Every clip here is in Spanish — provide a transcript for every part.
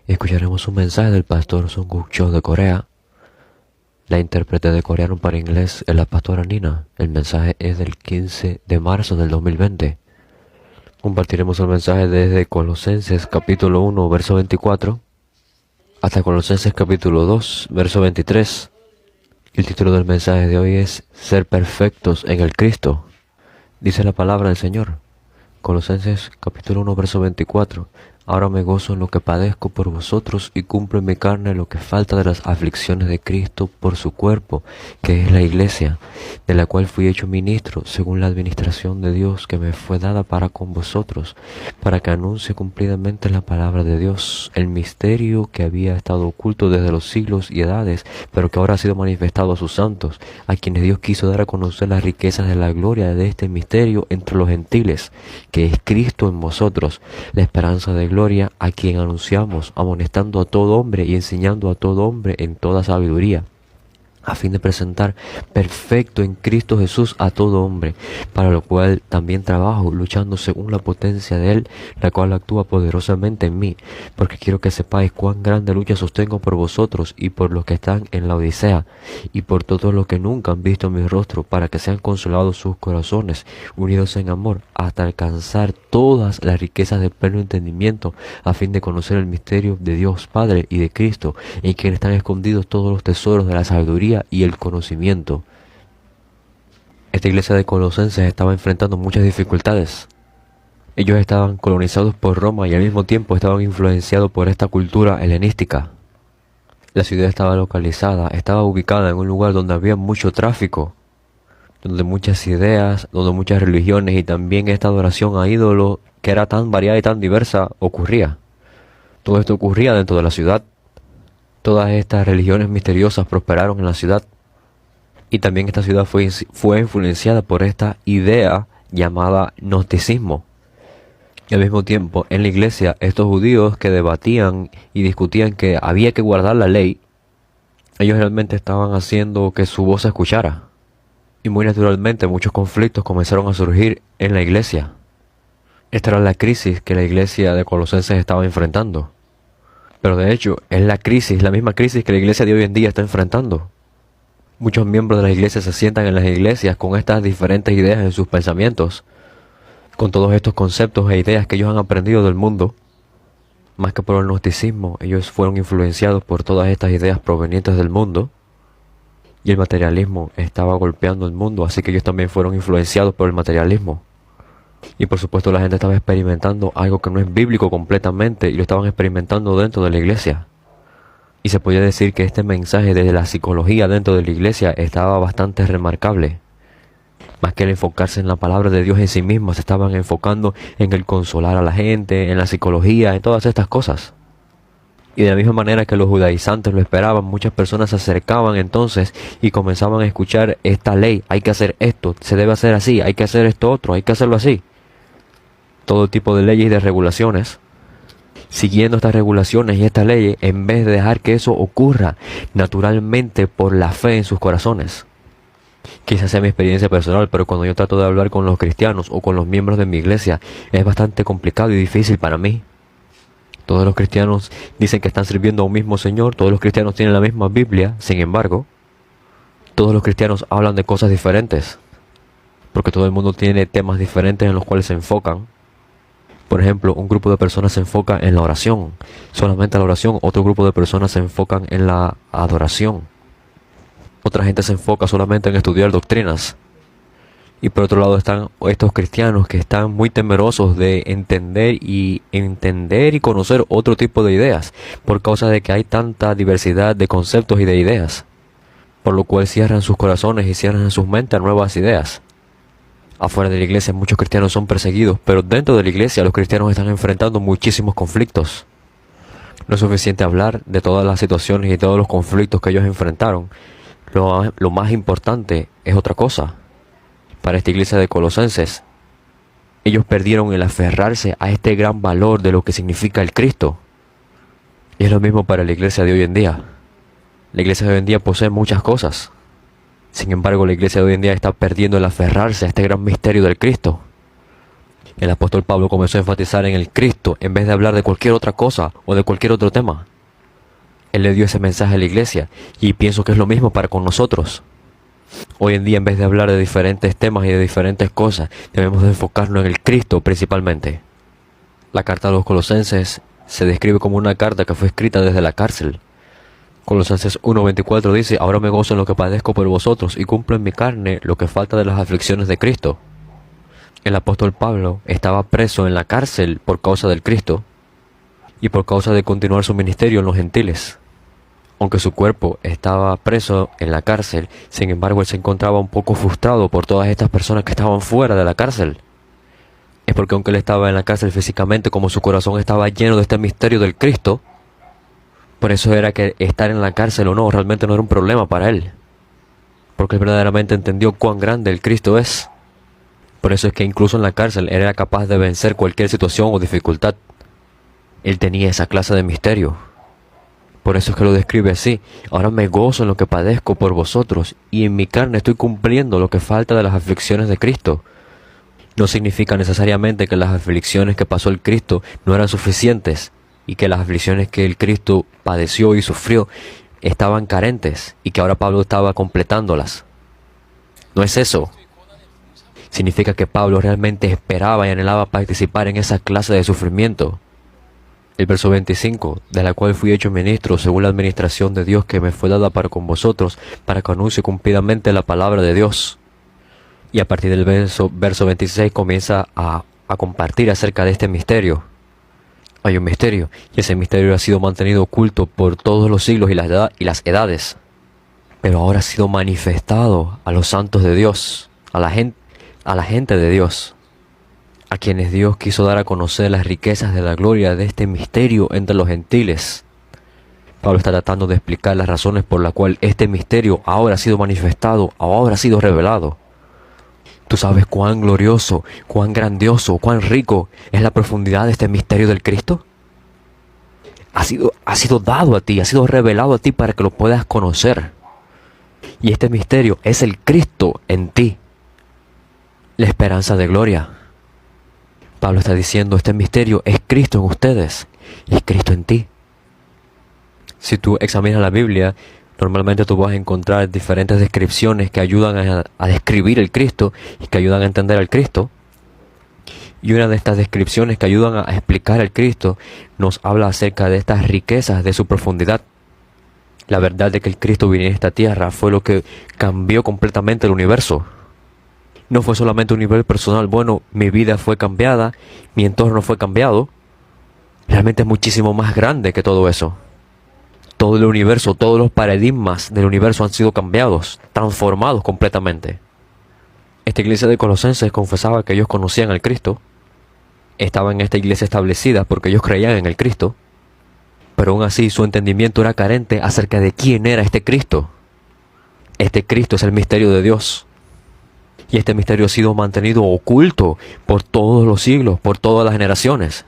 Escucharemos un mensaje del pastor Sung-Guk Cho de Corea. La intérprete de coreano para inglés es la pastora Nina. El mensaje es del 15 de marzo del 2020. Compartiremos el mensaje desde Colosenses capítulo 1, verso 24, hasta Colosenses capítulo 2, verso 23. El título del mensaje de hoy es Ser perfectos en el Cristo. Dice la palabra del Señor. Colosenses capítulo 1, verso 24. Ahora me gozo en lo que padezco por vosotros y cumplo en mi carne lo que falta de las aflicciones de Cristo por su cuerpo, que es la iglesia, de la cual fui hecho ministro según la administración de Dios que me fue dada para con vosotros, para que anuncie cumplidamente la palabra de Dios, el misterio que había estado oculto desde los siglos y edades, pero que ahora ha sido manifestado a sus santos, a quienes Dios quiso dar a conocer las riquezas de la gloria de este misterio entre los gentiles, que es Cristo en vosotros, la esperanza de gloria, a quien anunciamos, amonestando a todo hombre y enseñando a todo hombre en toda sabiduría, a fin de presentar perfecto en Cristo Jesús a todo hombre, para lo cual también trabajo, luchando según la potencia de Él, la cual actúa poderosamente en mí, porque quiero que sepáis cuán grande lucha sostengo por vosotros y por los que están en la Odisea, y por todos los que nunca han visto mi rostro, para que sean consolados sus corazones, unidos en amor, hasta alcanzar todas las riquezas del pleno entendimiento, a fin de conocer el misterio de Dios Padre y de Cristo, en quien están escondidos todos los tesoros de la sabiduría y el conocimiento. Esta iglesia de Colosenses estaba enfrentando muchas dificultades. Ellos estaban colonizados por Roma y al mismo tiempo estaban influenciados por esta cultura helenística. La ciudad estaba ubicada en un lugar donde había mucho tráfico, donde muchas ideas, donde muchas religiones y también esta adoración a ídolos que era tan variada y tan diversa ocurría. Todo esto ocurría dentro de la ciudad. Todas estas religiones misteriosas prosperaron en la ciudad, y también esta ciudad fue influenciada por esta idea llamada gnosticismo. Y al mismo tiempo, en la iglesia, estos judíos que debatían y discutían que había que guardar la ley, ellos realmente estaban haciendo que su voz se escuchara. Y muy naturalmente muchos conflictos comenzaron a surgir en la iglesia. Esta era la crisis que la iglesia de Colosenses estaba enfrentando. Pero de hecho, es la misma crisis que la iglesia de hoy en día está enfrentando. Muchos miembros de las iglesias se sientan en las iglesias con estas diferentes ideas en sus pensamientos, con todos estos conceptos e ideas que ellos han aprendido del mundo. Más que por el gnosticismo, ellos fueron influenciados por todas estas ideas provenientes del mundo, y el materialismo estaba golpeando el mundo, así que ellos también fueron influenciados por el materialismo. Y por supuesto la gente estaba experimentando algo que no es bíblico completamente, y lo estaban experimentando dentro de la iglesia. Y se podía decir que este mensaje desde la psicología dentro de la iglesia estaba bastante remarcable. Más que el enfocarse en la palabra de Dios en sí misma, se estaban enfocando en el consolar a la gente, en la psicología, en todas estas cosas. Y de la misma manera que los judaizantes lo esperaban, muchas personas se acercaban entonces y comenzaban a escuchar esta ley: hay que hacer esto, se debe hacer así, hay que hacer esto otro, hay que hacerlo así. Todo tipo de leyes y de regulaciones. Siguiendo estas regulaciones y estas leyes, en vez de dejar que eso ocurra naturalmente por la fe en sus corazones. Quizás sea mi experiencia personal, pero cuando yo trato de hablar con los cristianos o con los miembros de mi iglesia, es bastante complicado y difícil para mí. Todos los cristianos dicen que están sirviendo a un mismo Señor, todos los cristianos tienen la misma Biblia, sin embargo, todos los cristianos hablan de cosas diferentes, porque todo el mundo tiene temas diferentes en los cuales se enfocan. Por ejemplo, un grupo de personas se enfoca en la oración, solamente la oración. Otro grupo de personas se enfocan en la adoración. Otra gente se enfoca solamente en estudiar doctrinas. Y por otro lado están estos cristianos que están muy temerosos de entender y conocer otro tipo de ideas, por causa de que hay tanta diversidad de conceptos y de ideas, por lo cual cierran sus corazones y cierran sus mentes a nuevas ideas. Afuera de la iglesia muchos cristianos son perseguidos, pero dentro de la iglesia los cristianos están enfrentando muchísimos conflictos. No es suficiente hablar de todas las situaciones y todos los conflictos que ellos enfrentaron. Lo más importante es otra cosa. Para esta iglesia de Colosenses, ellos perdieron el aferrarse a este gran valor de lo que significa el Cristo. Y es lo mismo para la iglesia de hoy en día. La iglesia de hoy en día posee muchas cosas. Sin embargo, la iglesia de hoy en día está perdiendo el aferrarse a este gran misterio del Cristo. El apóstol Pablo comenzó a enfatizar en el Cristo en vez de hablar de cualquier otra cosa o de cualquier otro tema. Él le dio ese mensaje a la iglesia y pienso que es lo mismo para con nosotros. Hoy en día, en vez de hablar de diferentes temas y de diferentes cosas, debemos de enfocarnos en el Cristo principalmente. La carta a los Colosenses se describe como una carta que fue escrita desde la cárcel. Colosenses 1:24 dice: ahora me gozo en lo que padezco por vosotros y cumplo en mi carne lo que falta de las aflicciones de Cristo. El apóstol Pablo estaba preso en la cárcel por causa del Cristo y por causa de continuar su ministerio en los gentiles. Aunque su cuerpo estaba preso en la cárcel, sin embargo él se encontraba un poco frustrado por todas estas personas que estaban fuera de la cárcel. Es porque aunque él estaba en la cárcel físicamente, como su corazón estaba lleno de este misterio del Cristo, por eso era que estar en la cárcel o no realmente no era un problema para él, porque él verdaderamente entendió cuán grande el Cristo es. Por eso es que incluso en la cárcel él era capaz de vencer cualquier situación o dificultad. Él tenía esa clase de misterio. Por eso es que lo describe así: ahora me gozo en lo que padezco por vosotros y en mi carne estoy cumpliendo lo que falta de las aflicciones de Cristo. No significa necesariamente que las aflicciones que pasó el Cristo no eran suficientes y que las aflicciones que el Cristo padeció y sufrió estaban carentes y que ahora Pablo estaba completándolas. No es eso. Significa que Pablo realmente esperaba y anhelaba participar en esa clase de sufrimiento. El verso 25, de la cual fui hecho ministro según la administración de Dios que me fue dada para con vosotros, para que anuncie cumplidamente la palabra de Dios. Y a partir del verso 26 comienza a compartir acerca de este misterio. Hay un misterio, y ese misterio ha sido mantenido oculto por todos los siglos y las edades. Pero ahora ha sido manifestado a los santos de Dios, a la gente de Dios, a quienes Dios quiso dar a conocer las riquezas de la gloria de este misterio entre los gentiles. Pablo está tratando de explicar las razones por las cuales este misterio ahora ha sido manifestado, ahora ha sido revelado. ¿Tú sabes cuán glorioso, cuán grandioso, cuán rico es la profundidad de este misterio del Cristo? Ha sido dado a ti, ha sido revelado a ti para que lo puedas conocer. Y este misterio es el Cristo en ti, la esperanza de gloria. Pablo está diciendo: este misterio es Cristo en ustedes y es Cristo en ti. Si tú examinas la Biblia, normalmente tú vas a encontrar diferentes descripciones que ayudan a describir el Cristo y que ayudan a entender al Cristo. Y una de estas descripciones que ayudan a explicar al Cristo nos habla acerca de estas riquezas, de su profundidad. La verdad de que el Cristo vino a esta tierra fue lo que cambió completamente el universo. No fue solamente un nivel personal: bueno, mi vida fue cambiada, mi entorno fue cambiado. Realmente es muchísimo más grande que todo eso. Todo el universo, todos los paradigmas del universo han sido cambiados, transformados completamente. Esta iglesia de Colosenses confesaba que ellos conocían al Cristo. Estaban en esta iglesia establecida porque ellos creían en el Cristo. Pero aún así su entendimiento era carente acerca de quién era este Cristo. Este Cristo es el misterio de Dios. Y este misterio ha sido mantenido oculto por todos los siglos, por todas las generaciones.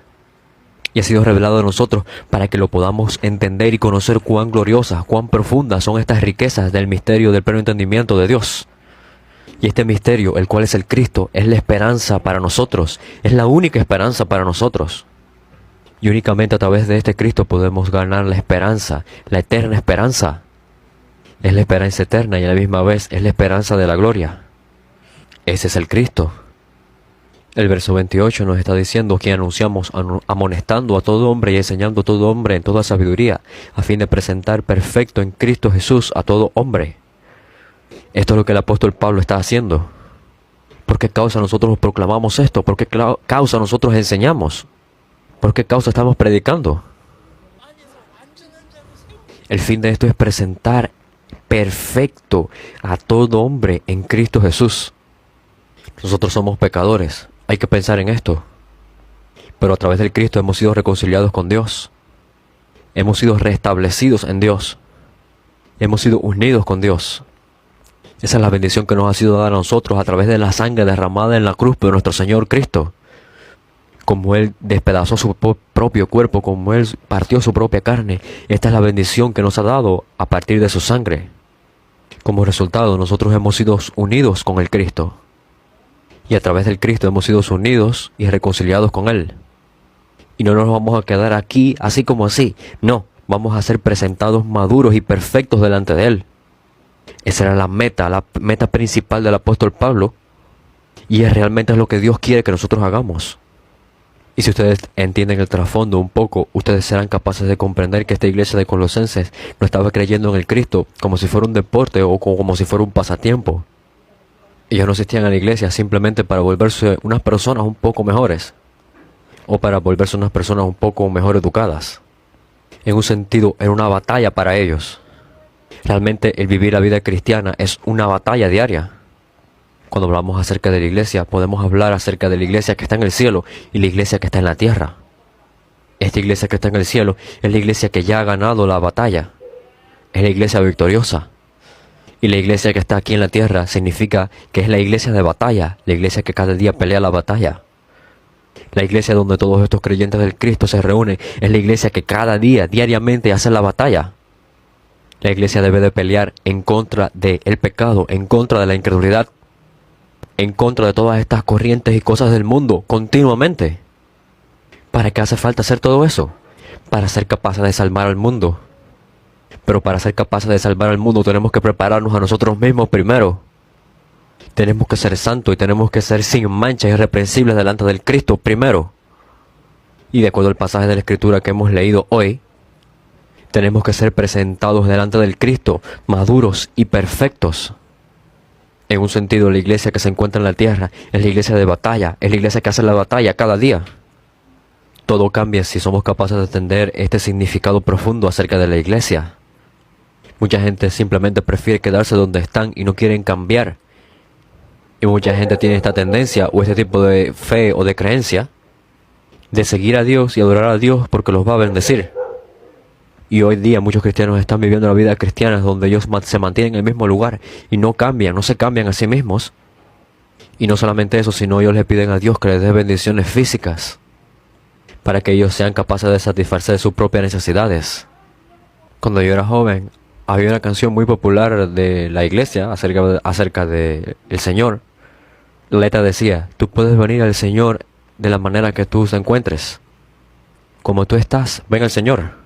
Y ha sido revelado a nosotros para que lo podamos entender y conocer cuán gloriosas, cuán profundas son estas riquezas del misterio del pleno entendimiento de Dios. Y este misterio, el cual es el Cristo, es la esperanza para nosotros. Es la única esperanza para nosotros. Y únicamente a través de este Cristo podemos ganar la esperanza, la eterna esperanza. Es la esperanza eterna y a la misma vez es la esperanza de la gloria. Ese es el Cristo. El verso 28 nos está diciendo que anunciamos amonestando a todo hombre y enseñando a todo hombre en toda sabiduría, a fin de presentar perfecto en Cristo Jesús a todo hombre. Esto es lo que el apóstol Pablo está haciendo. ¿Por qué causa nosotros proclamamos esto? ¿Por qué causa nosotros enseñamos? ¿Por qué causa estamos predicando? El fin de esto es presentar perfecto a todo hombre en Cristo Jesús. Nosotros somos pecadores, hay que pensar en esto. Pero a través del Cristo hemos sido reconciliados con Dios. Hemos sido restablecidos en Dios. Hemos sido unidos con Dios. Esa es la bendición que nos ha sido dada a nosotros a través de la sangre derramada en la cruz por nuestro Señor Cristo. Como Él despedazó su propio cuerpo, como Él partió su propia carne, esta es la bendición que nos ha dado a partir de su sangre. Como resultado, nosotros hemos sido unidos con el Cristo. Y a través del Cristo hemos sido unidos y reconciliados con Él. Y no nos vamos a quedar aquí así como así. No, vamos a ser presentados maduros y perfectos delante de Él. Esa era la meta principal del apóstol Pablo. Y realmente es lo que Dios quiere que nosotros hagamos. Y si ustedes entienden el trasfondo un poco, ustedes serán capaces de comprender que esta iglesia de Colosenses no estaba creyendo en el Cristo como si fuera un deporte o como si fuera un pasatiempo. Ellos no asistían a la iglesia simplemente para volverse unas personas un poco mejores, o para volverse unas personas un poco mejor educadas. En un sentido, era una batalla para ellos. Realmente el vivir la vida cristiana es una batalla diaria. Cuando hablamos acerca de la iglesia, podemos hablar acerca de la iglesia que está en el cielo y la iglesia que está en la tierra. Esta iglesia que está en el cielo es la iglesia que ya ha ganado la batalla. Es la iglesia victoriosa. Y la iglesia que está aquí en la tierra significa que es la iglesia de batalla, la iglesia que cada día pelea la batalla. La iglesia donde todos estos creyentes del Cristo se reúnen es la iglesia que cada día, diariamente hace la batalla. La iglesia debe de pelear en contra del pecado, en contra de la incredulidad, en contra de todas estas corrientes y cosas del mundo, continuamente. ¿Para qué hace falta hacer todo eso? Para ser capaces de salvar al mundo. Pero para ser capaces de salvar al mundo tenemos que prepararnos a nosotros mismos primero. Tenemos que ser santos y tenemos que ser sin manchas irreprensibles delante del Cristo primero. Y de acuerdo al pasaje de la Escritura que hemos leído hoy, tenemos que ser presentados delante del Cristo, maduros y perfectos. En un sentido, la iglesia que se encuentra en la tierra es la iglesia de batalla, es la iglesia que hace la batalla cada día. Todo cambia si somos capaces de entender este significado profundo acerca de la iglesia. Mucha gente simplemente prefiere quedarse donde están y no quieren cambiar. Y mucha gente tiene esta tendencia o este tipo de fe o de creencia de seguir a Dios y adorar a Dios porque los va a bendecir. Y hoy día muchos cristianos están viviendo la vida cristiana donde ellos se mantienen en el mismo lugar y no cambian, no se cambian a sí mismos. Y no solamente eso, sino ellos le piden a Dios que les dé bendiciones físicas para que ellos sean capaces de satisfacer sus propias necesidades. Cuando yo era joven, había una canción muy popular de la iglesia acerca de el Señor. La letra decía: tú puedes venir al Señor de la manera que tú te encuentres. Como tú estás, ven al Señor.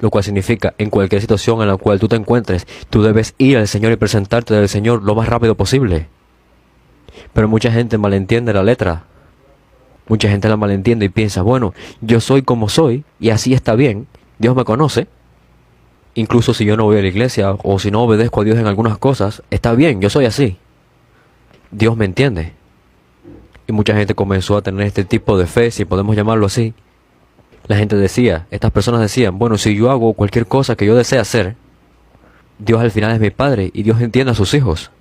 Lo cual significa, en cualquier situación en la cual tú te encuentres, tú debes ir al Señor y presentarte al Señor lo más rápido posible. Pero mucha gente malentiende la letra. Mucha gente la malentiende y piensa: bueno, yo soy como soy y así está bien. Dios me conoce. Incluso si yo no voy a la iglesia o si no obedezco a Dios en algunas cosas, está bien, yo soy así. Dios me entiende. Y mucha gente comenzó a tener este tipo de fe, si podemos llamarlo así. La gente decía, estas personas decían: bueno, si yo hago cualquier cosa que yo desee hacer, Dios al final es mi Padre y Dios entiende a sus hijos.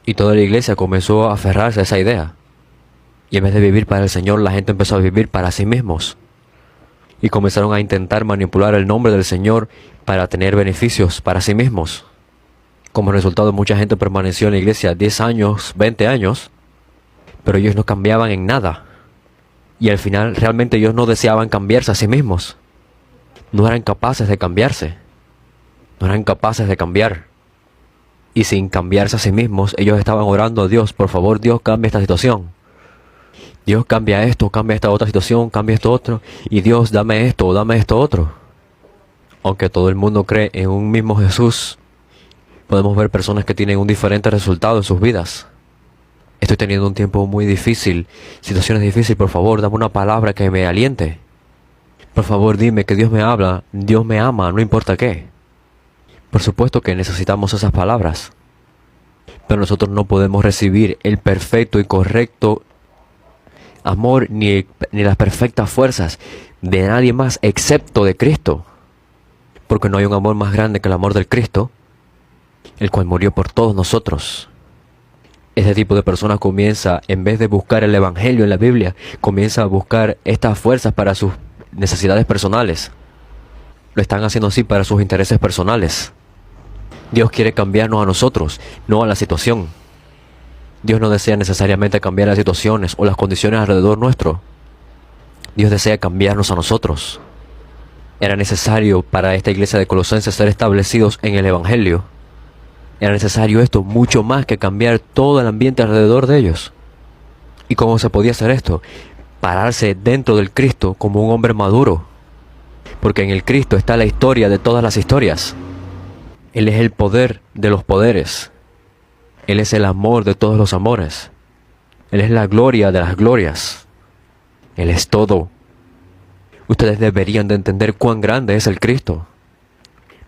Y toda la iglesia comenzó a aferrarse a esa idea. Y en vez de vivir para el Señor, la gente empezó a vivir para sí mismos. Y comenzaron a intentar manipular el nombre del Señor para tener beneficios para sí mismos. Como resultado, mucha gente permaneció en la iglesia 10 años, 20 años, pero ellos no cambiaban en nada. Y al final realmente ellos no deseaban cambiarse a sí mismos. No eran capaces de cambiarse. No eran capaces de cambiar. Y sin cambiarse a sí mismos, ellos estaban orando a Dios: por favor, Dios, cambia esta situación. Dios, cambia esto, cambia esta otra situación, cambia esto otro. Y Dios, dame esto o dame esto otro. Aunque todo el mundo cree en un mismo Jesús, podemos ver personas que tienen un diferente resultado en sus vidas. Estoy teniendo un tiempo muy difícil, situaciones difíciles, por favor, dame una palabra que me aliente. Por favor, dime que Dios me habla, Dios me ama, no importa qué. Por supuesto que necesitamos esas palabras. Pero nosotros no podemos recibir el perfecto y correcto amor ni las perfectas fuerzas de nadie más excepto de Cristo. Porque no hay un amor más grande que el amor del Cristo, el cual murió por todos nosotros. Este tipo de personas comienza, en vez de buscar el Evangelio en la Biblia, comienza a buscar estas fuerzas para sus necesidades personales. Lo están haciendo así para sus intereses personales. Dios quiere cambiarnos a nosotros, no a la situación. Dios no desea necesariamente cambiar las situaciones o las condiciones alrededor nuestro. Dios desea cambiarnos a nosotros. Era necesario para esta iglesia de Colosenses ser establecidos en el Evangelio. Era necesario esto mucho más que cambiar todo el ambiente alrededor de ellos. ¿Y cómo se podía hacer esto? Pararse dentro del Cristo como un hombre maduro. Porque en el Cristo está la historia de todas las historias. Él es el poder de los poderes. Él es el amor de todos los amores. Él es la gloria de las glorias. Él es todo. Ustedes deberían de entender cuán grande es el Cristo.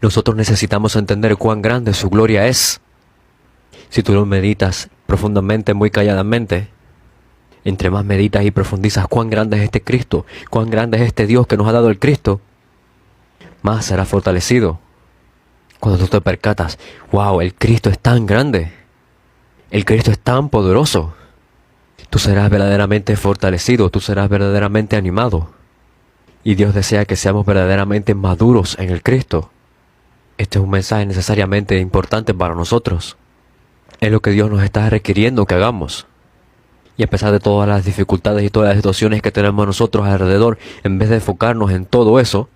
Nosotros necesitamos entender cuán grande su gloria es. Si tú lo meditas profundamente, muy calladamente, entre más meditas y profundizas cuán grande es este Cristo, cuán grande es este Dios que nos ha dado el Cristo, más serás fortalecido. Cuando tú te percatas, wow, el Cristo es tan grande, el Cristo es tan poderoso, tú serás verdaderamente fortalecido, tú serás verdaderamente animado. Y Dios desea que seamos verdaderamente maduros en el Cristo. Este es un mensaje necesariamente importante para nosotros. Es lo que Dios nos está requiriendo que hagamos. Y a pesar de todas las dificultades y todas las situaciones que tenemos nosotros alrededor, en vez de enfocarnos en todo eso,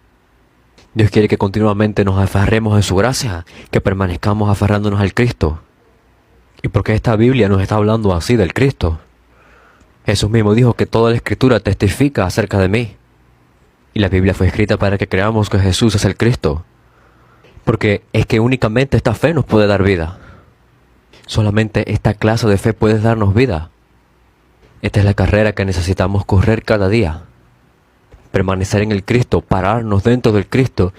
Dios quiere que continuamente nos aferremos en su gracia, que permanezcamos aferrándonos al Cristo. ¿Y por qué esta Biblia nos está hablando así del Cristo? Jesús mismo dijo que toda la Escritura testifica acerca de mí. Y la Biblia fue escrita para que creamos que Jesús es el Cristo. Porque es que únicamente esta fe nos puede dar vida. Solamente esta clase de fe puede darnos vida. Esta es la carrera que necesitamos correr cada día. Permanecer en el Cristo, pararnos dentro del Cristo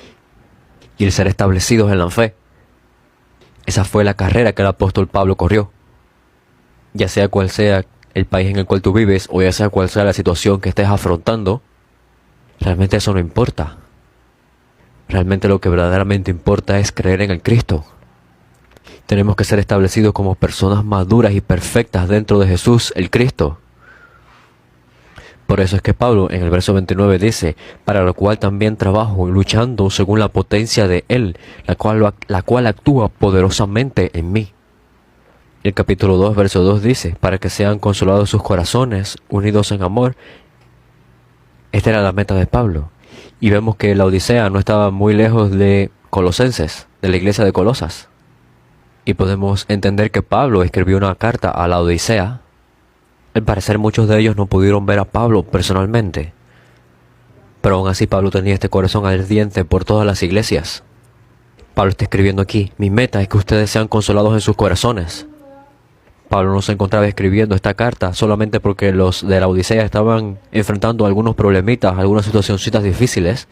y el ser establecidos en la fe. Esa fue la carrera que el apóstol Pablo corrió. Ya sea cual sea el país en el cual tú vives o ya sea cual sea la situación que estés afrontando, realmente eso no importa. Realmente lo que verdaderamente importa es creer en el Cristo. Tenemos que ser establecidos como personas maduras y perfectas dentro de Jesús, el Cristo. Por eso es que Pablo en el verso 29 dice, para lo cual también trabajo luchando según la potencia de Él, la cual actúa poderosamente en mí. El capítulo 2, verso 2 dice, para que sean consolados sus corazones, unidos en amor. Esta era la meta de Pablo. Y vemos que la Odisea no estaba muy lejos de Colosenses, de la iglesia de Colosas. Y podemos entender que Pablo escribió una carta a la Odisea. Al parecer muchos de ellos no pudieron ver a Pablo personalmente. Pero aún así Pablo tenía este corazón ardiente por todas las iglesias. Pablo está escribiendo aquí, mi meta es que ustedes sean consolados en sus corazones. Pablo no se encontraba escribiendo esta carta solamente porque los de la Odisea estaban enfrentando algunos problemitas, algunas situacioncitas difíciles,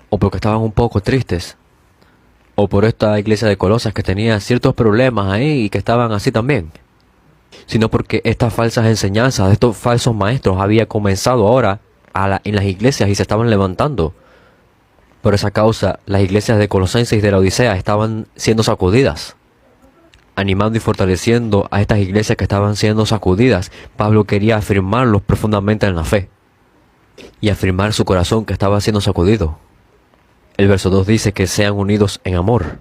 o porque estaban un poco tristes, o por esta iglesia de Colosas que tenía ciertos problemas ahí y que estaban así también, sino porque estas falsas enseñanzas, estos falsos maestros había comenzado ahora en las iglesias y se estaban levantando. Por esa causa, las iglesias de Colosenses y de la Odisea estaban siendo sacudidas. Animando y fortaleciendo a estas iglesias que estaban siendo sacudidas, Pablo quería afirmarlos profundamente en la fe y afirmar su corazón que estaba siendo sacudido. El verso 2 dice que sean unidos en amor.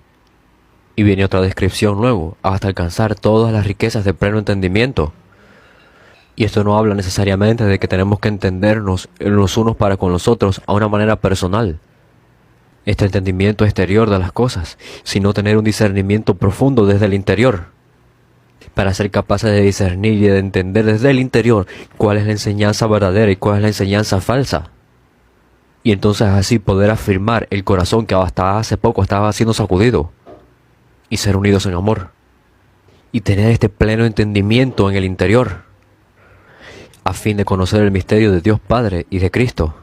Y viene otra descripción luego, hasta alcanzar todas las riquezas de pleno entendimiento. Y esto no habla necesariamente de que tenemos que entendernos los unos para con los otros a una manera personal. Este entendimiento exterior de las cosas, sino tener un discernimiento profundo desde el interior, para ser capaces de discernir y de entender desde el interior cuál es la enseñanza verdadera y cuál es la enseñanza falsa. Y entonces así poder afirmar el corazón que hasta hace poco estaba siendo sacudido, y ser unidos en amor, y tener este pleno entendimiento en el interior, a fin de conocer el misterio de Dios Padre y de Cristo.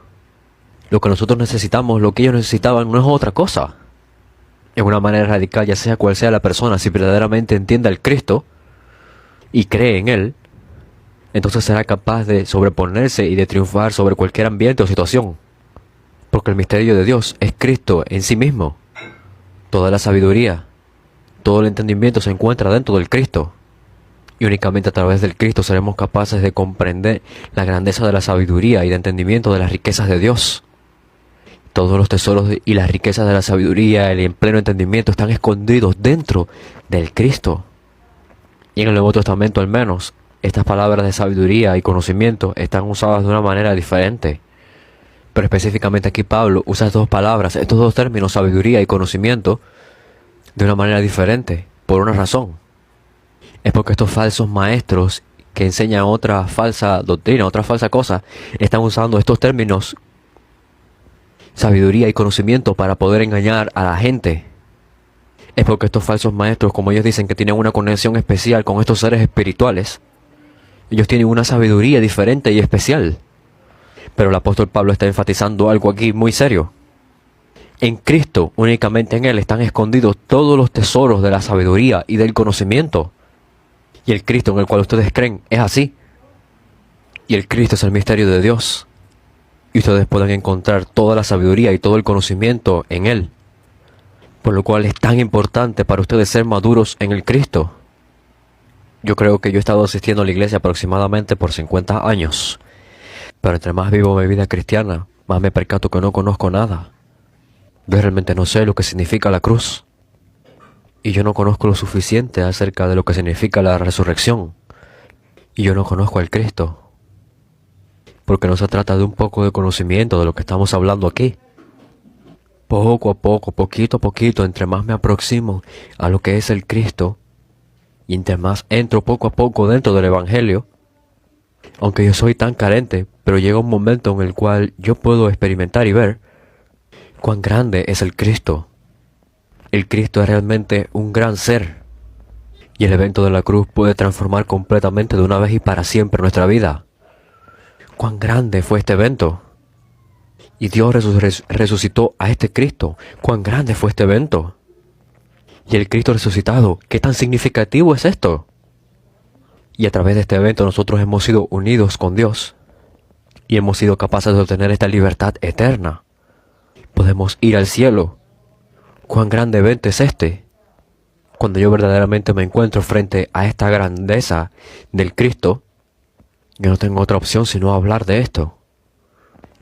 Lo que nosotros necesitamos, lo que ellos necesitaban, no es otra cosa. En una manera radical, ya sea cual sea la persona, si verdaderamente entiende al Cristo y cree en Él, entonces será capaz de sobreponerse y de triunfar sobre cualquier ambiente o situación. Porque el misterio de Dios es Cristo en sí mismo. Toda la sabiduría, todo el entendimiento se encuentra dentro del Cristo. Y únicamente a través del Cristo seremos capaces de comprender la grandeza de la sabiduría y de entendimiento de las riquezas de Dios. Todos los tesoros y las riquezas de la sabiduría y el pleno entendimiento están escondidos dentro del Cristo. Y en el Nuevo Testamento al menos, estas palabras de sabiduría y conocimiento están usadas de una manera diferente. Pero específicamente aquí Pablo usa estas dos palabras, estos dos términos, sabiduría y conocimiento, de una manera diferente, por una razón. Es porque estos falsos maestros que enseñan otra falsa doctrina, otra falsa cosa, están usando estos términos, sabiduría y conocimiento, para poder engañar a la gente. Es porque estos falsos maestros, como ellos dicen que tienen una conexión especial con estos seres espirituales, ellos tienen una sabiduría diferente y especial. Pero el apóstol Pablo está enfatizando algo aquí muy serio. En Cristo, únicamente en Él, están escondidos todos los tesoros de la sabiduría y del conocimiento. Y el Cristo en el cual ustedes creen es así. Y el Cristo es el misterio de Dios. Y ustedes pueden encontrar toda la sabiduría y todo el conocimiento en Él. Por lo cual es tan importante para ustedes ser maduros en el Cristo. Yo creo que yo he estado asistiendo a la iglesia aproximadamente por 50 años. Pero entre más vivo mi vida cristiana, más me percato que no conozco nada. Yo realmente no sé lo que significa la cruz. Y yo no conozco lo suficiente acerca de lo que significa la resurrección. Y yo no conozco al Cristo. Porque no se trata de un poco de conocimiento de lo que estamos hablando aquí. Poco a poco, poquito a poquito, entre más me aproximo a lo que es el Cristo, y entre más entro poco a poco dentro del Evangelio, aunque yo soy tan carente, pero llega un momento en el cual yo puedo experimentar y ver cuán grande es el Cristo. El Cristo es realmente un gran ser, y el evento de la cruz puede transformar completamente de una vez y para siempre nuestra vida. Cuán grande fue este evento. Y Dios resucitó a este Cristo. Cuán grande fue este evento. Y el Cristo resucitado, ¿qué tan significativo es esto? Y a través de este evento nosotros hemos sido unidos con Dios. Y hemos sido capaces de obtener esta libertad eterna. Podemos ir al cielo. ¿Cuán grande evento es este? Cuando yo verdaderamente me encuentro frente a esta grandeza del Cristo, yo no tengo otra opción sino hablar de esto.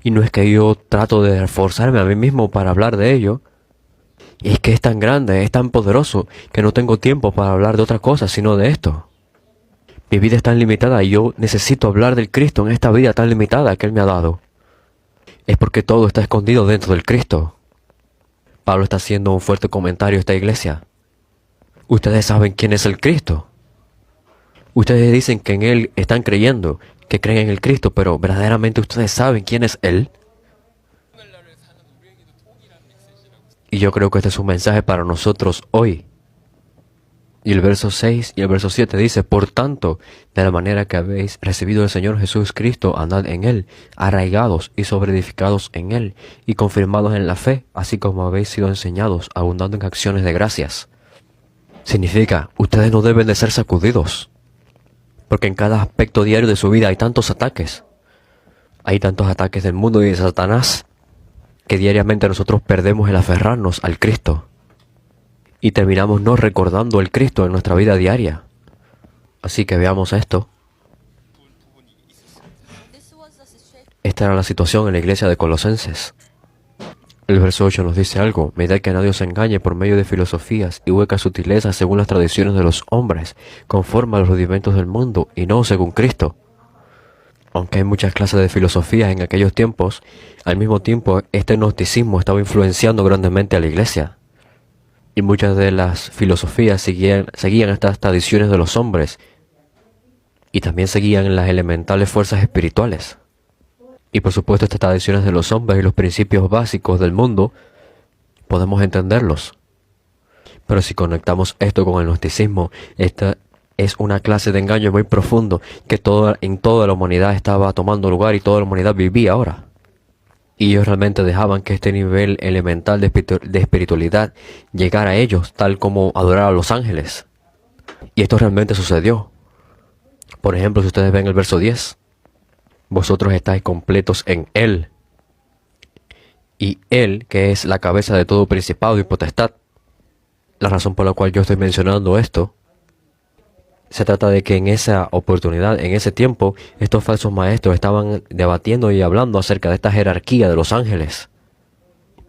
Y no es que yo trato de esforzarme a mí mismo para hablar de ello. Y es que es tan grande, es tan poderoso, que no tengo tiempo para hablar de otra cosa sino de esto. Mi vida es tan limitada y yo necesito hablar del Cristo en esta vida tan limitada que Él me ha dado. Es porque todo está escondido dentro del Cristo. Pablo está haciendo un fuerte comentario a esta iglesia. Ustedes saben quién es el Cristo. Ustedes dicen que en Él están creyendo, que creen en el Cristo, pero verdaderamente ustedes saben quién es Él. Y yo creo que este es un mensaje para nosotros hoy. Y el verso 6 y el verso 7 dice: por tanto, de la manera que habéis recibido del Señor Jesús Cristo, andad en Él, arraigados y sobreedificados en Él, y confirmados en la fe, así como habéis sido enseñados, abundando en acciones de gracias. Significa, ustedes no deben de ser sacudidos. Porque en cada aspecto diario de su vida hay tantos ataques. Hay tantos ataques del mundo y de Satanás, que diariamente nosotros perdemos el aferrarnos al Cristo. Y terminamos no recordando el Cristo en nuestra vida diaria. Así que veamos esto. Esta era la situación en la iglesia de Colosenses. El verso 8 nos dice algo: medid que nadie os engañe por medio de filosofías y huecas sutilezas según las tradiciones de los hombres, conforme a los rudimentos del mundo y no según Cristo. Aunque hay muchas clases de filosofías en aquellos tiempos, al mismo tiempo este gnosticismo estaba influenciando grandemente a la iglesia. Y muchas de las filosofías seguían estas tradiciones de los hombres, y también seguían las elementales fuerzas espirituales. Y por supuesto estas tradiciones de los hombres y los principios básicos del mundo, podemos entenderlos. Pero si conectamos esto con el gnosticismo, esta es una clase de engaño muy profundo que en toda la humanidad estaba tomando lugar y toda la humanidad vivía ahora. Y ellos realmente dejaban que este nivel elemental de espiritualidad llegara a ellos, tal como adorar a los ángeles. Y esto realmente sucedió. Por ejemplo, si ustedes ven el verso 10, vosotros estáis completos en Él. Y Él, que es la cabeza de todo principado y potestad. La razón por la cual yo estoy mencionando esto, se trata de que en esa oportunidad, en ese tiempo, estos falsos maestros estaban debatiendo y hablando acerca de esta jerarquía de los ángeles.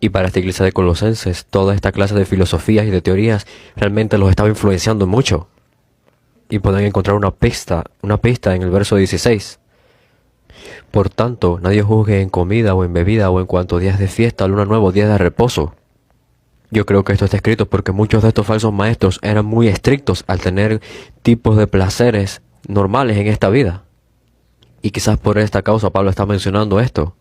Y para esta iglesia de Colosenses, toda esta clase de filosofías y de teorías realmente los estaba influenciando mucho. Y pueden encontrar una pista en el verso 16. Por tanto, nadie juzgue en comida o en bebida o en cuanto días de fiesta, luna nueva o días de reposo. Yo creo que esto está escrito porque muchos de estos falsos maestros eran muy estrictos al tener tipos de placeres normales en esta vida. Y quizás por esta causa Pablo está mencionando esto.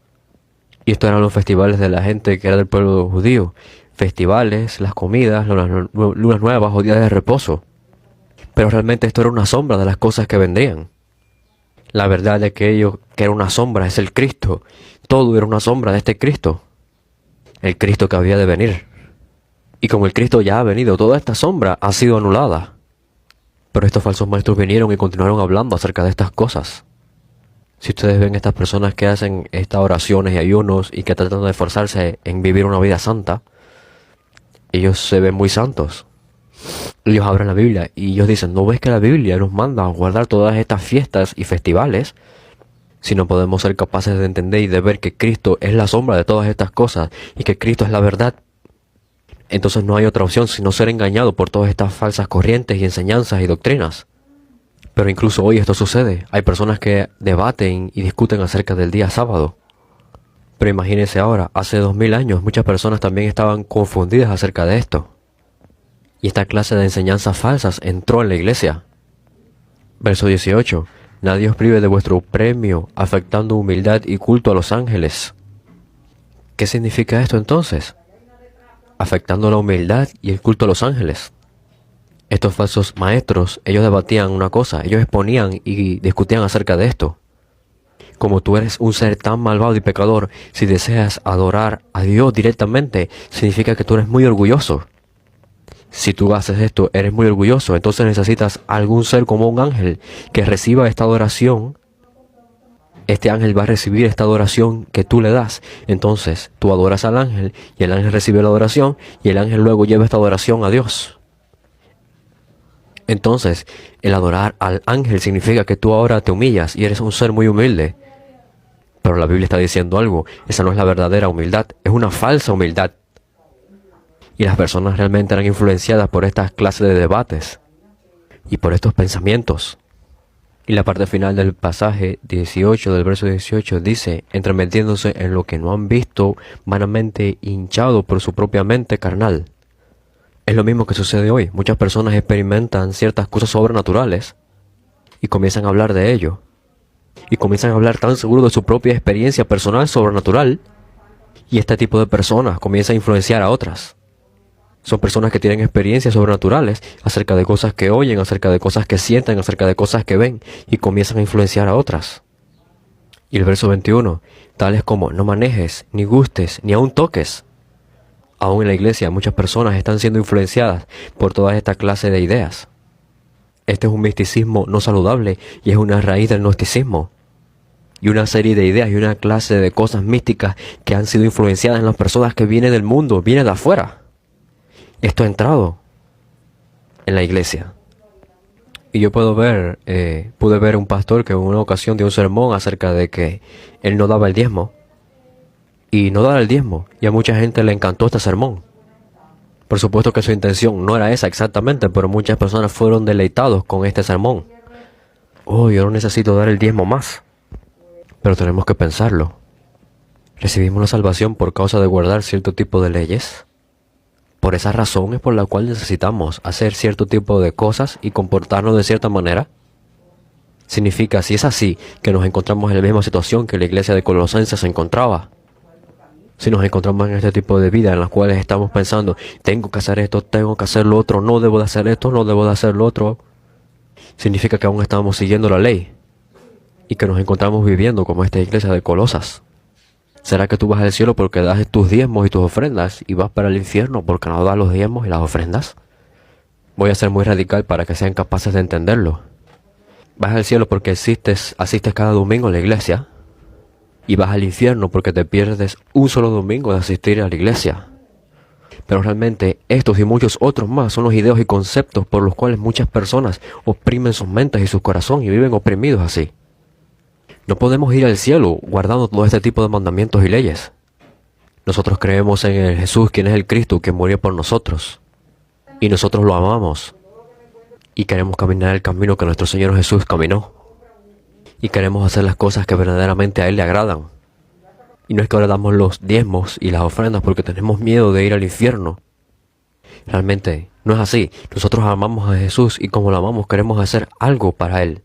Y estos eran los festivales de la gente que era del pueblo judío. Festivales, las comidas, lunas nuevas o días de reposo. Pero realmente esto era una sombra de las cosas que vendrían. La verdad de que era una sombra, es el Cristo. Todo era una sombra de este Cristo. El Cristo que había de venir. Y como el Cristo ya ha venido, toda esta sombra ha sido anulada. Pero estos falsos maestros vinieron y continuaron hablando acerca de estas cosas. Si ustedes ven estas personas que hacen estas oraciones y ayunos y que tratan de esforzarse en vivir una vida santa, ellos se ven muy santos. Ellos abren la Biblia y ellos dicen, ¿no ves que la Biblia nos manda a guardar todas estas fiestas y festivales? Si no podemos ser capaces de entender y de ver que Cristo es la sombra de todas estas cosas y que Cristo es la verdad, entonces no hay otra opción sino ser engañado por todas estas falsas corrientes y enseñanzas y doctrinas. Pero incluso hoy esto sucede. Hay personas que debaten y discuten acerca del día sábado. Pero imagínense ahora, hace 2000 años muchas personas también estaban confundidas acerca de esto. Y esta clase de enseñanzas falsas entró en la iglesia. Verso 18. Nadie os prive de vuestro premio, afectando humildad y culto a los ángeles. ¿Qué significa esto entonces? Afectando la humildad y el culto a los ángeles. Estos falsos maestros, ellos debatían una cosa, ellos exponían y discutían acerca de esto. Como tú eres un ser tan malvado y pecador, si deseas adorar a Dios directamente, significa que tú eres muy orgulloso. Si tú haces esto, eres muy orgulloso, entonces necesitas algún ser como un ángel que reciba esta adoración. Este ángel va a recibir esta adoración que tú le das. Entonces tú adoras al ángel y el ángel recibe la adoración y el ángel luego lleva esta adoración a Dios. Entonces, el adorar al ángel significa que tú ahora te humillas y eres un ser muy humilde. Pero la Biblia está diciendo algo, esa no es la verdadera humildad, es una falsa humildad. Y las personas realmente eran influenciadas por estas clases de debates y por estos pensamientos. Y la parte final del pasaje 18, del verso 18, dice, entremetiéndose en lo que no han visto, vanamente hinchado por su propia mente carnal. Es lo mismo que sucede hoy. Muchas personas experimentan ciertas cosas sobrenaturales y comienzan a hablar de ello. Y comienzan a hablar tan seguro de su propia experiencia personal sobrenatural. Y este tipo de personas comienza a influenciar a otras. Son personas que tienen experiencias sobrenaturales acerca de cosas que oyen, acerca de cosas que sienten, acerca de cosas que ven. Y comienzan a influenciar a otras. Y el verso 21, tales como no manejes, ni gustes, ni aun toques. Aún en la iglesia muchas personas están siendo influenciadas por toda esta clase de ideas. Este es un misticismo no saludable y es una raíz del gnosticismo. Y una serie de ideas y una clase de cosas místicas que han sido influenciadas en las personas que vienen del mundo, vienen de afuera. Esto ha entrado en la iglesia. Y yo pude ver un pastor que en una ocasión dio un sermón acerca de que él no daba el diezmo. Y no dar el diezmo, y a mucha gente le encantó este sermón. Por supuesto que su intención no era esa exactamente, pero muchas personas fueron deleitados con este sermón. Oh, yo no necesito dar el diezmo más. Pero tenemos que pensarlo. ¿Recibimos la salvación por causa de guardar cierto tipo de leyes? Por esa razón es por la cual necesitamos hacer cierto tipo de cosas y comportarnos de cierta manera. Significa, si es así, que nos encontramos en la misma situación que la iglesia de Colosenses se encontraba. Si nos encontramos en este tipo de vida en las cuales estamos pensando, tengo que hacer esto, tengo que hacer lo otro, no debo de hacer esto, no debo de hacer lo otro, significa que aún estamos siguiendo la ley y que nos encontramos viviendo como esta iglesia de Colosas. ¿Será que tú vas al cielo porque das tus diezmos y tus ofrendas y vas para el infierno porque no das los diezmos y las ofrendas? Voy a ser muy radical para que sean capaces de entenderlo. ¿Vas al cielo porque asistes cada domingo a la iglesia? Y vas al infierno porque te pierdes un solo domingo de asistir a la iglesia. Pero realmente estos y muchos otros más son los ideos y conceptos por los cuales muchas personas oprimen sus mentes y su corazón y viven oprimidos así. No podemos ir al cielo guardando todo este tipo de mandamientos y leyes. Nosotros creemos en el Jesús, quien es el Cristo, que murió por nosotros. Y nosotros lo amamos. Y queremos caminar el camino que nuestro Señor Jesús caminó. Y queremos hacer las cosas que verdaderamente a Él le agradan. Y no es que ahora damos los diezmos y las ofrendas porque tenemos miedo de ir al infierno. Realmente no es así. Nosotros amamos a Jesús y como lo amamos queremos hacer algo para Él.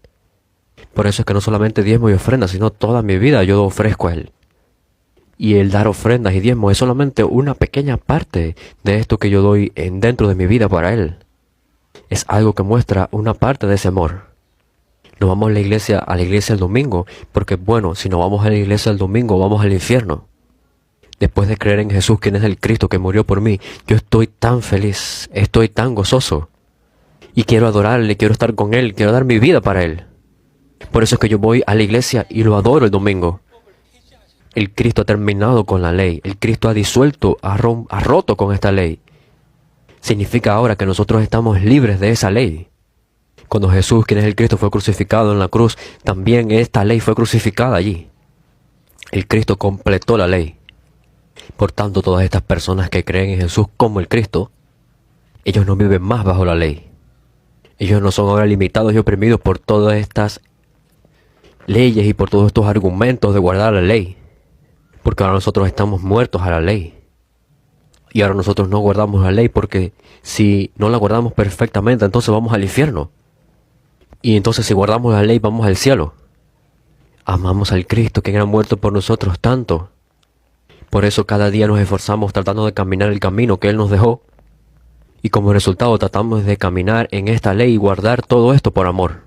Por eso es que no solamente diezmo y ofrenda, sino toda mi vida yo ofrezco a Él. Y el dar ofrendas y diezmos es solamente una pequeña parte de esto que yo doy dentro de mi vida para Él. Es algo que muestra una parte de ese amor. No vamos a la iglesia el domingo, porque bueno, si no vamos a la iglesia el domingo, vamos al infierno. Después de creer en Jesús, quien es el Cristo que murió por mí, yo estoy tan feliz, estoy tan gozoso. Y quiero adorarle, quiero estar con Él, quiero dar mi vida para Él. Por eso es que yo voy a la iglesia y lo adoro el domingo. El Cristo ha terminado con la ley. El Cristo ha disuelto, ha roto con esta ley. Significa ahora que nosotros estamos libres de esa ley. Cuando Jesús, quien es el Cristo, fue crucificado en la cruz, también esta ley fue crucificada allí. El Cristo completó la ley. Por tanto, todas estas personas que creen en Jesús como el Cristo, ellos no viven más bajo la ley. Ellos no son ahora limitados y oprimidos por todas estas leyes y por todos estos argumentos de guardar la ley. Porque ahora nosotros estamos muertos a la ley. Y ahora nosotros no guardamos la ley porque si no la guardamos perfectamente, entonces vamos al infierno. Y entonces si guardamos la ley, vamos al cielo. Amamos al Cristo, quien ha muerto por nosotros tanto. Por eso cada día nos esforzamos tratando de caminar el camino que Él nos dejó. Y como resultado tratamos de caminar en esta ley y guardar todo esto por amor.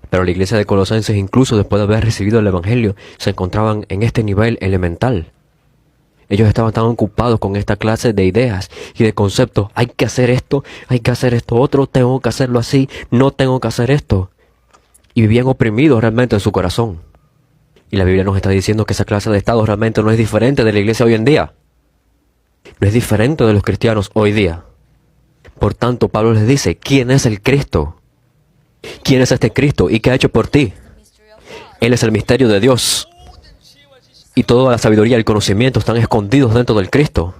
Pero la iglesia de Colosenses, incluso después de haber recibido el Evangelio, se encontraban en este nivel elemental. Ellos estaban tan ocupados con esta clase de ideas y de conceptos. Hay que hacer esto otro, tengo que hacerlo así, no tengo que hacer esto. Y vivían oprimidos realmente en su corazón. Y la Biblia nos está diciendo que esa clase de estado realmente no es diferente de la iglesia hoy en día. No es diferente de los cristianos hoy día. Por tanto, Pablo les dice, ¿quién es el Cristo? ¿Quién es este Cristo y qué ha hecho por ti? Él es el misterio de Dios. Y toda la sabiduría y el conocimiento están escondidos dentro del Cristo.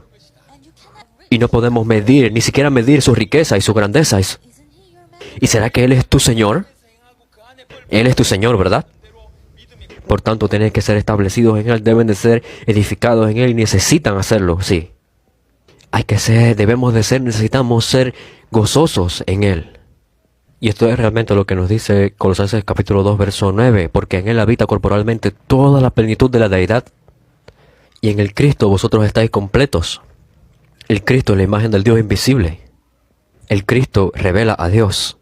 Y no podemos medir, ni siquiera medir su riqueza y su grandeza. ¿Y será que Él es tu Señor? Él es tu Señor, ¿verdad? Por tanto, tienen que ser establecidos en Él, deben de ser edificados en Él y necesitan hacerlo, sí. Necesitamos ser gozosos en Él. Y esto es realmente lo que nos dice Colosenses capítulo 2, verso 9, porque en Él habita corporalmente toda la plenitud de la deidad, y en el Cristo vosotros estáis completos. El Cristo es la imagen del Dios invisible. El Cristo revela a Dios.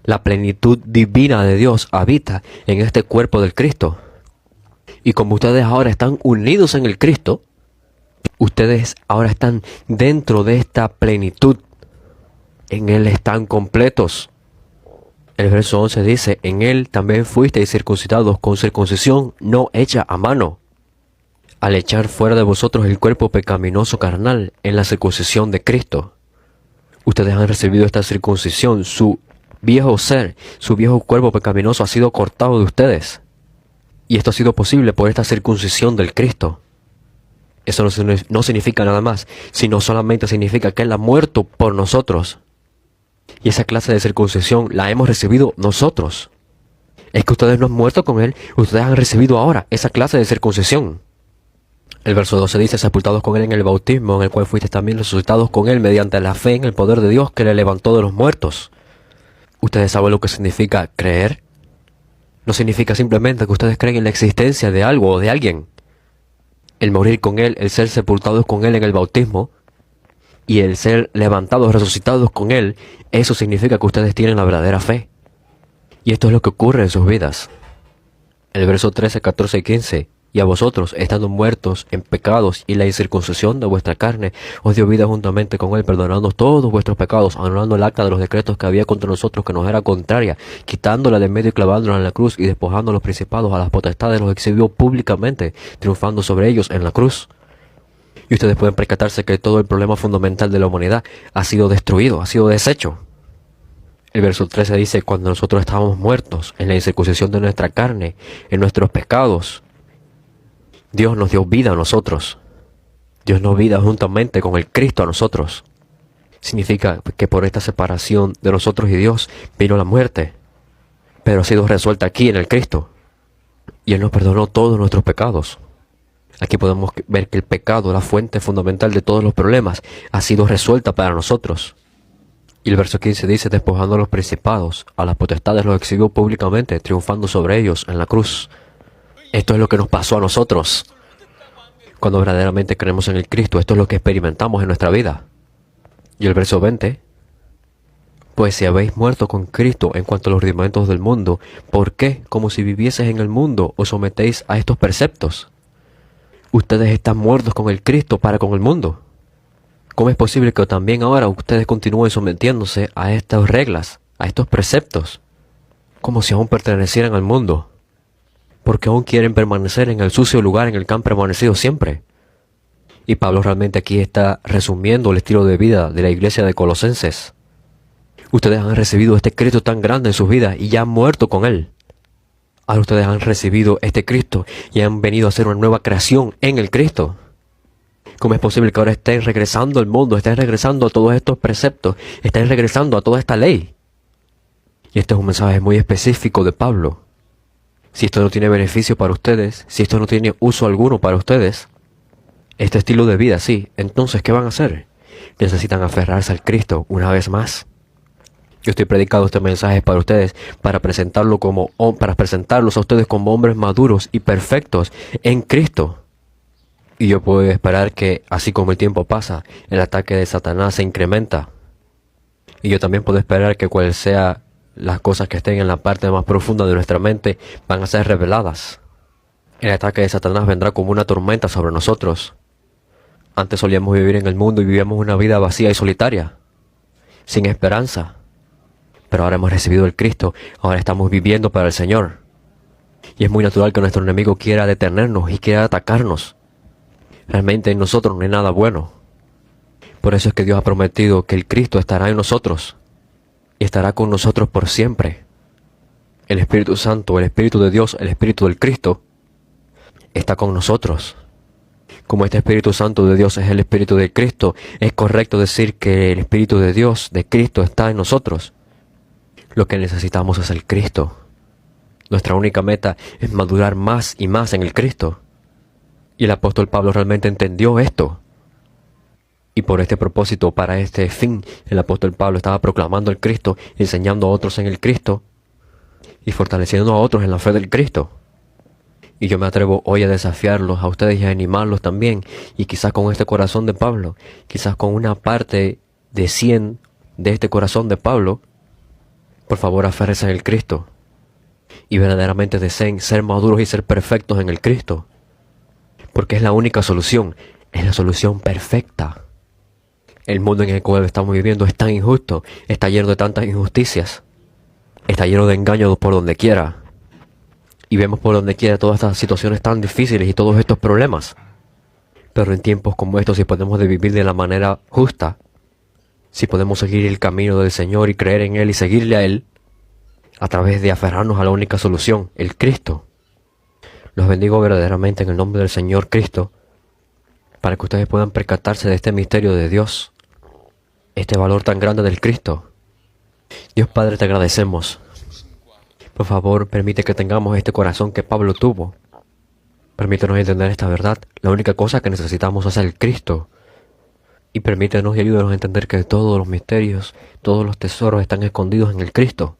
La plenitud divina de Dios habita en este cuerpo del Cristo. Y como ustedes ahora están unidos en el Cristo, ustedes ahora están dentro de esta plenitud. En Él están completos. El verso 11 dice, en Él también fuisteis circuncidados con circuncisión no hecha a mano, al echar fuera de vosotros el cuerpo pecaminoso carnal en la circuncisión de Cristo. Ustedes han recibido esta circuncisión, su viejo ser, su viejo cuerpo pecaminoso ha sido cortado de ustedes. Y esto ha sido posible por esta circuncisión del Cristo. Eso no significa nada más, sino solamente significa que Él ha muerto por nosotros. Y esa clase de circuncisión la hemos recibido nosotros. Es que ustedes no han muerto con Él, ustedes han recibido ahora esa clase de circuncisión. El verso 12 dice, sepultados con Él en el bautismo, en el cual fuisteis también resucitados con Él mediante la fe en el poder de Dios que le levantó de los muertos. ¿Ustedes saben lo que significa creer? No significa simplemente que ustedes creen en la existencia de algo o de alguien. El morir con Él, el ser sepultados con Él en el bautismo, y el ser levantados, resucitados con Él, eso significa que ustedes tienen la verdadera fe. Y esto es lo que ocurre en sus vidas. El verso 13, 14 y 15. Y a vosotros, estando muertos en pecados y la incircuncisión de vuestra carne, os dio vida juntamente con Él, perdonando todos vuestros pecados, anulando el acta de los decretos que había contra nosotros que nos era contraria, quitándola de en medio y clavándola en la cruz, y despojando a los principados, a las potestades, los exhibió públicamente, triunfando sobre ellos en la cruz. Y ustedes pueden percatarse que todo el problema fundamental de la humanidad ha sido destruido, ha sido deshecho. El verso 13 dice, cuando nosotros estábamos muertos en la incircuncisión de nuestra carne, en nuestros pecados, Dios nos dio vida a nosotros. Dios nos dio vida juntamente con el Cristo a nosotros. Significa que por esta separación de nosotros y Dios vino la muerte, pero ha sido resuelta aquí en el Cristo. Y Él nos perdonó todos nuestros pecados. Aquí podemos ver que el pecado, la fuente fundamental de todos los problemas, ha sido resuelta para nosotros. Y el verso 15 dice, despojando a los principados, a las potestades los exhibió públicamente, triunfando sobre ellos en la cruz. Esto es lo que nos pasó a nosotros. Cuando verdaderamente creemos en el Cristo, esto es lo que experimentamos en nuestra vida. Y el verso 20, pues si habéis muerto con Cristo en cuanto a los rudimentos del mundo, ¿por qué, como si vivieseis en el mundo, os sometéis a estos preceptos? Ustedes están muertos con el Cristo para con el mundo. ¿Cómo es posible que también ahora ustedes continúen sometiéndose a estas reglas, a estos preceptos, como si aún pertenecieran al mundo? Porque aún quieren permanecer en el sucio lugar en el que han permanecido siempre. Y Pablo realmente aquí está resumiendo el estilo de vida de la iglesia de Colosenses. Ustedes han recibido este Cristo tan grande en sus vidas y ya han muerto con Él. Ahora ustedes han recibido este Cristo y han venido a ser una nueva creación en el Cristo. ¿Cómo es posible que ahora estén regresando al mundo, estén regresando a todos estos preceptos, estén regresando a toda esta ley? Y este es un mensaje muy específico de Pablo. Si esto no tiene beneficio para ustedes, si esto no tiene uso alguno para ustedes, este estilo de vida sí, entonces ¿qué van a hacer? Necesitan aferrarse al Cristo una vez más. Yo estoy predicando este mensaje para ustedes, para presentarlos a ustedes como hombres maduros y perfectos en Cristo. Y yo puedo esperar que, así como el tiempo pasa, el ataque de Satanás se incrementa. Y yo también puedo esperar que cual sea las cosas que estén en la parte más profunda de nuestra mente van a ser reveladas. El ataque de Satanás vendrá como una tormenta sobre nosotros. Antes solíamos vivir en el mundo y vivíamos una vida vacía y solitaria, sin esperanza. Pero ahora hemos recibido el Cristo, ahora estamos viviendo para el Señor. Y es muy natural que nuestro enemigo quiera detenernos y quiera atacarnos. Realmente en nosotros no hay nada bueno. Por eso es que Dios ha prometido que el Cristo estará en nosotros y estará con nosotros por siempre. El Espíritu Santo, el Espíritu de Dios, el Espíritu del Cristo, está con nosotros. Como este Espíritu Santo de Dios es el Espíritu de Cristo, es correcto decir que el Espíritu de Dios, de Cristo, está en nosotros. Lo que necesitamos es el Cristo. Nuestra única meta es madurar más y más en el Cristo. Y el apóstol Pablo realmente entendió esto. Y por este propósito, para este fin, el apóstol Pablo estaba proclamando el Cristo, enseñando a otros en el Cristo y fortaleciendo a otros en la fe del Cristo. Y yo me atrevo hoy a desafiarlos a ustedes y a animarlos también. Y quizás con este corazón de Pablo, quizás con una parte de 100 de este corazón de Pablo, por favor aférrense en el Cristo. Y verdaderamente deseen ser maduros y ser perfectos en el Cristo. Porque es la única solución, es la solución perfecta. El mundo en el cual estamos viviendo es tan injusto, está lleno de tantas injusticias, está lleno de engaños por donde quiera. Y vemos por donde quiera todas estas situaciones tan difíciles y todos estos problemas. Pero en tiempos como estos, si podemos vivir de la manera justa, si podemos seguir el camino del Señor y creer en Él y seguirle a Él, a través de aferrarnos a la única solución, el Cristo. Los bendigo verdaderamente en el nombre del Señor Cristo, para que ustedes puedan percatarse de este misterio de Dios, este valor tan grande del Cristo. Dios Padre, te agradecemos. Por favor, permite que tengamos este corazón que Pablo tuvo. Permítenos entender esta verdad. La única cosa que necesitamos es el Cristo. Y permítenos y ayúdanos a entender que todos los misterios, todos los tesoros están escondidos en el Cristo.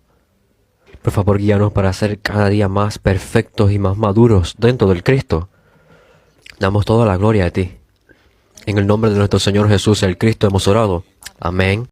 Por favor, guíanos para ser cada día más perfectos y más maduros dentro del Cristo. Damos toda la gloria a ti. En el nombre de nuestro Señor Jesús, el Cristo, hemos orado. Amén.